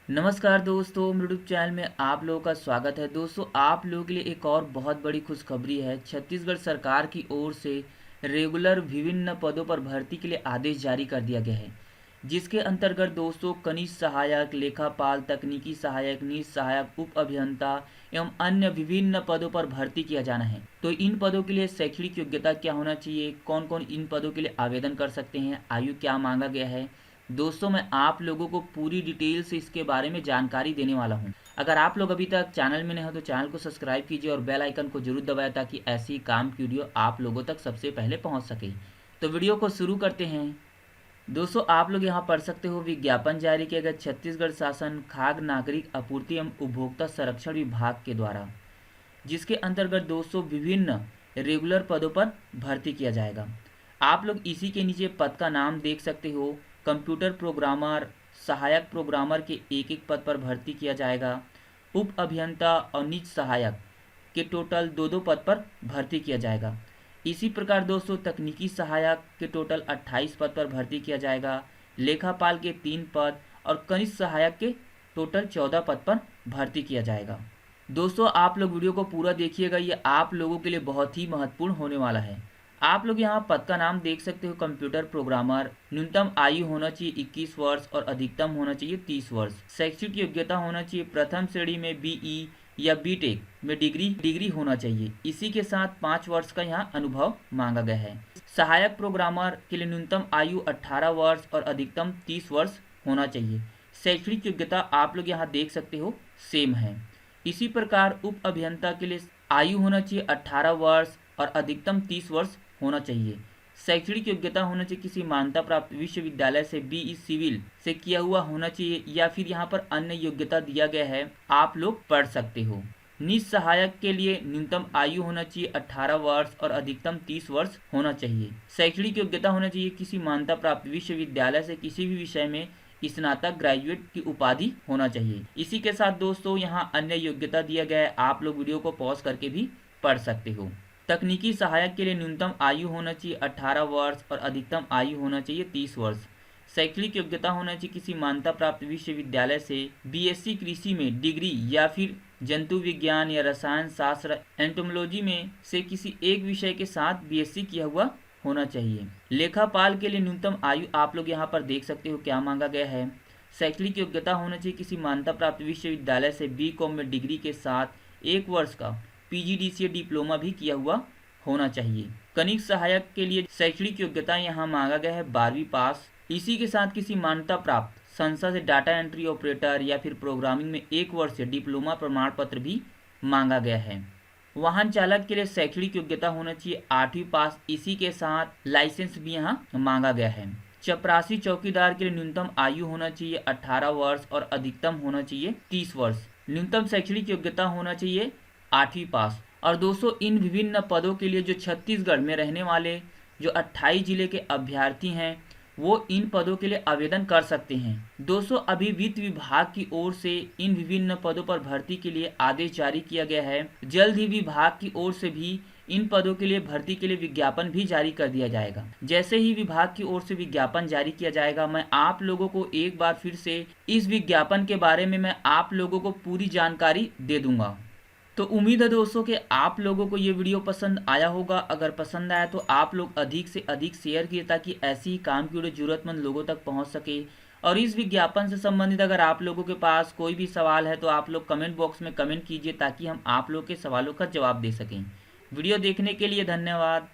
नमस्कार दोस्तों, मेरे यूट्यूब चैनल में आप लोगों का स्वागत है। दोस्तों, आप लोगों के लिए एक और बहुत बड़ी खुशखबरी है। छत्तीसगढ़ सरकार की ओर से रेगुलर विभिन्न पदों पर भर्ती के लिए आदेश जारी कर दिया गया है, जिसके अंतर्गत दोस्तों कनिष्ठ सहायक, लेखापाल, तकनीकी सहायक, नीति सहायक, उप अभियंता एवं अन्य विभिन्न पदों पर भर्ती किया जाना है। तो इन पदों के लिए शैक्षणिक योग्यता क्या होना चाहिए, कौन कौन इन पदों के लिए आवेदन कर सकते हैं, आयु क्या मांगा गया है, दोस्तों मैं आप लोगों को पूरी डिटेल से इसके बारे में जानकारी देने वाला हूं। अगर आप लोग अभी तक चैनल में नहीं हो तो चैनल को सब्सक्राइब कीजिए और बेल आइकन को जरूर दबाएं ताकि ऐसी काम की वीडियो आप लोगों तक सबसे पहले पहुंच सके। तो वीडियो को शुरू करते हैं। दोस्तों, आप लोग यहाँ पढ़ सकते हो, विज्ञापन जारी किया गया छत्तीसगढ़ शासन खाद्य नागरिक आपूर्ति एवं उपभोक्ता संरक्षण विभाग के द्वारा, जिसके अंतर्गत दोस्तों विभिन्न रेगुलर पदों पर भर्ती किया जाएगा। आप लोग इसी के नीचे पद का नाम देख सकते हो। कंप्यूटर प्रोग्रामर, सहायक प्रोग्रामर के एक एक पद पर भर्ती किया जाएगा। उप अभियंता और निज सहायक के टोटल दो दो पद पर भर्ती किया जाएगा। इसी प्रकार दोस्तों तकनीकी सहायक के टोटल 28 पद पर भर्ती किया जाएगा। लेखापाल के 3 पद और कनिष्ठ सहायक के टोटल 14 पद पर भर्ती किया जाएगा। दोस्तों, आप लोग वीडियो को पूरा देखिएगा, ये आप लोगों के लिए बहुत ही महत्वपूर्ण होने वाला है। आप लोग यहाँ पद का नाम देख सकते हो, कंप्यूटर प्रोग्रामर। न्यूनतम आयु होना चाहिए 21 वर्ष और अधिकतम होना चाहिए 30 वर्ष। शैक्षिक योग्यता होना चाहिए प्रथम श्रेणी में बीई या बीटेक में डिग्री होना चाहिए। इसी के साथ 5 वर्ष का यहाँ अनुभव मांगा गया है। सहायक प्रोग्रामर के लिए न्यूनतम आयु 18 वर्ष और अधिकतम 30 वर्ष होना चाहिए। शैक्षणिक योग्यता आप लोग यहाँ देख सकते हो सेम है। इसी प्रकार उप अभियंता के लिए आयु होना चाहिए 18 वर्ष और अधिकतम 30 वर्ष होना चाहिए। शैक्षणिक योग्यता होना चाहिए किसी मान्यता प्राप्त विश्वविद्यालय से बीई सिविल से किया हुआ होना चाहिए या फिर यहाँ पर अन्य योग्यता दिया गया है, आप लोग पढ़ सकते हो। निज सहायक के लिए न्यूनतम आयु होना चाहिए 18 वर्ष और अधिकतम 30 वर्ष होना चाहिए। शैक्षणिक योग्यता होना चाहिए किसी मान्यता प्राप्त विश्वविद्यालय से किसी भी विषय में स्नातक ग्रेजुएट की उपाधि होना चाहिए। इसी के साथ दोस्तों यहाँ अन्य योग्यता दिया गया है, आप लोग वीडियो को पॉज करके भी पढ़ सकते हो। तकनीकी सहायक के लिए न्यूनतम आयु होना चाहिए 18 वर्ष और अधिकतम आयु होना चाहिए 30 वर्ष। शैक्षणिक योग्यता होना चाहिए किसी मान्यता प्राप्त विश्वविद्यालय से बीएससी कृषि में डिग्री या फिर जंतु विज्ञान या रसायन शास्त्र एंटोमोलॉजी में से किसी एक विषय के साथ बीएससी किया हुआ होना चाहिए। लेखापाल के लिए न्यूनतम आयु आप लोग यहाँ पर देख सकते हो क्या मांगा गया है। शैक्षणिक योग्यता होना चाहिए किसी मान्यता प्राप्त विश्वविद्यालय से बीकॉम में डिग्री के साथ 1 वर्ष का पीजीडीसीए डिप्लोमा भी किया हुआ होना चाहिए। कनिष्ठ सहायक के लिए शैक्षणिक योग्यता यहाँ मांगा गया है 12वीं पास। इसी के साथ किसी मान्यता प्राप्त संस्था से डाटा एंट्री ऑपरेटर या फिर प्रोग्रामिंग में 1 वर्ष से डिप्लोमा प्रमाण पत्र भी मांगा गया है। वाहन चालक के लिए शैक्षणिक योग्यता होना चाहिए 8वीं पास। इसी के साथ लाइसेंस भी यहाँ मांगा गया है। चपरासी चौकीदार के लिए न्यूनतम आयु होना चाहिए 18 वर्ष और अधिकतम होना चाहिए 30 वर्ष। न्यूनतम शैक्षणिक योग्यता होना चाहिए 8वीं पास। और दोस्तों इन विभिन्न पदों के लिए जो छत्तीसगढ़ में रहने वाले जो 28 जिले के अभ्यर्थी हैं वो इन पदों के लिए आवेदन कर सकते हैं। दोस्तों अभी वित्त विभाग की ओर से इन विभिन्न पदों पर भर्ती के लिए आदेश जारी किया गया है। जल्द ही विभाग की ओर से भी इन पदों के लिए भर्ती के लिए विज्ञापन भी जारी कर दिया जाएगा। जैसे ही विभाग की ओर से विज्ञापन जारी किया जाएगा मैं आप लोगों को एक बार फिर से इस विज्ञापन के बारे में मैं आप लोगों को पूरी जानकारी दे दूंगा। तो उम्मीद है दोस्तों कि आप लोगों को ये वीडियो पसंद आया होगा। अगर पसंद आया तो आप लोग अधिक से अधिक शेयर कीजिए ताकि ऐसी ही काम की वीडियो जरूरतमंद लोगों तक पहुंच सके। और इस विज्ञापन से संबंधित अगर आप लोगों के पास कोई भी सवाल है तो आप लोग कमेंट बॉक्स में कमेंट कीजिए ताकि हम आप लोग के सवालों का जवाब दे सकें। वीडियो देखने के लिए धन्यवाद।